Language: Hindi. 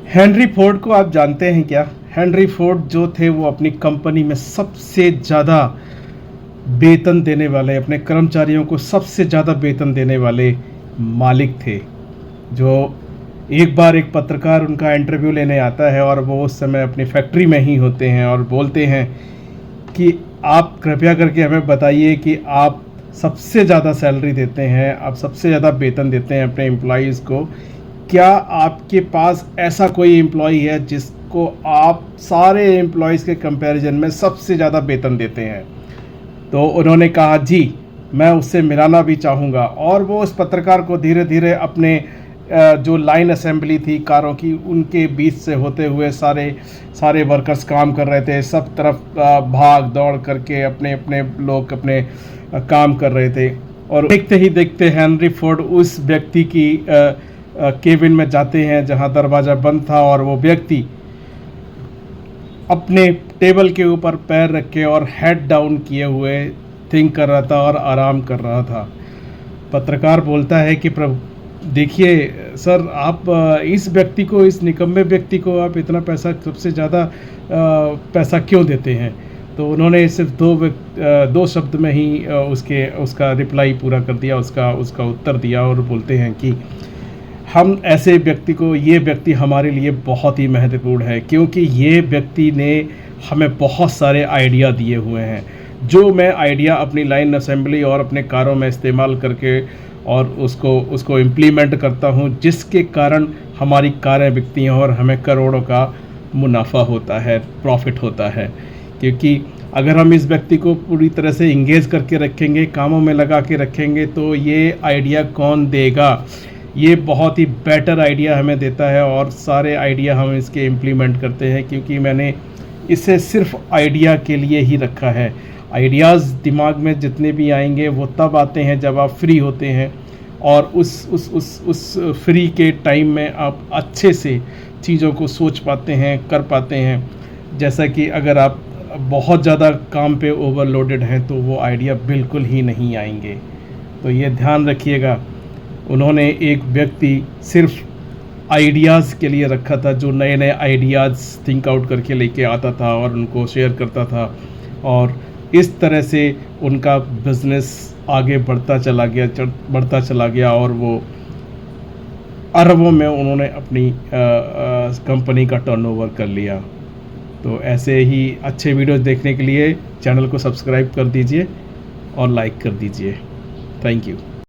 हेनरी फोर्ड को आप जानते हैं क्या? हेनरी फोर्ड जो थे वो अपनी कंपनी में सबसे ज़्यादा वेतन देने वाले, अपने कर्मचारियों को सबसे ज़्यादा वेतन देने वाले मालिक थे। जो एक बार एक पत्रकार उनका इंटरव्यू लेने आता है और वो उस समय अपनी फैक्ट्री में ही होते हैं और बोलते हैं कि आप कृपया करके हमें बताइए कि आप सबसे ज़्यादा सैलरी देते हैं, आप सबसे ज़्यादा वेतन देते हैं अपने एम्प्लॉइज़ को। क्या आपके पास ऐसा कोई एम्प्लॉई है जिसको आप सारे एम्प्लॉइज़ के कंपैरिजन में सबसे ज़्यादा वेतन देते हैं? तो उन्होंने कहा जी, मैं उससे मिलाना भी चाहूँगा। और वो उस पत्रकार को धीरे धीरे अपने जो लाइन असेंबली थी कारों की, उनके बीच से होते हुए सारे सारे वर्कर्स काम कर रहे थे, सब तरफ भाग दौड़ करके अपने अपने लोग अपने काम कर रहे थे। और देखते ही देखते हेनरी फोर्ड उस व्यक्ति की केबिन में जाते हैं जहां दरवाज़ा बंद था, और वो व्यक्ति अपने टेबल के ऊपर पैर रख के और हेड डाउन किए हुए थिंक कर रहा था और आराम कर रहा था। पत्रकार बोलता है कि प्रभु देखिए सर, आप इस व्यक्ति को, इस निकम्मे व्यक्ति को आप इतना पैसा, सबसे ज़्यादा पैसा क्यों देते हैं? तो उन्होंने सिर्फ दो शब्द में ही उसका रिप्लाई पूरा कर दिया, उसका उत्तर दिया, और बोलते हैं कि हम ऐसे व्यक्ति को, ये व्यक्ति हमारे लिए बहुत ही महत्वपूर्ण है, क्योंकि ये व्यक्ति ने हमें बहुत सारे आइडिया दिए हुए हैं, जो मैं आइडिया अपनी लाइन असेंबली और अपने कारों में इस्तेमाल करके और उसको इम्प्लीमेंट करता हूँ, जिसके कारण हमारी कारें बिकती हैं और हमें करोड़ों का मुनाफा होता है, प्रॉफिट होता है। क्योंकि अगर हम इस व्यक्ति को पूरी तरह से इंगेज करके रखेंगे, कामों में लगा के रखेंगे, तो ये आइडिया कौन देगा? ये बहुत ही बेटर आइडिया हमें देता है और सारे आइडिया हम इसके इम्प्लीमेंट करते हैं, क्योंकि मैंने इसे सिर्फ आइडिया के लिए ही रखा है। आइडियाज़ दिमाग में जितने भी आएंगे वो तब आते हैं जब आप फ्री होते हैं, और उस फ्री के टाइम में आप अच्छे से चीज़ों को सोच पाते हैं, कर पाते हैं। जैसा कि अगर आप बहुत ज़्यादा काम पे ओवरलोडेड हैं तो वो आइडिया बिल्कुल ही नहीं आएंगे। तो ये ध्यान रखिएगा। उन्होंने एक व्यक्ति सिर्फ आइडियाज़ के लिए रखा था, जो नए नए आइडियाज़ थिंक आउट करके लेके आता था और उनको शेयर करता था, और इस तरह से उनका बिज़नेस आगे बढ़ता चला गया और वो अरबों में उन्होंने अपनी कंपनी का टर्नओवर कर लिया। तो ऐसे ही अच्छे वीडियोज़ देखने के लिए चैनल को सब्सक्राइब कर दीजिए और लाइक कर दीजिए। Thank you.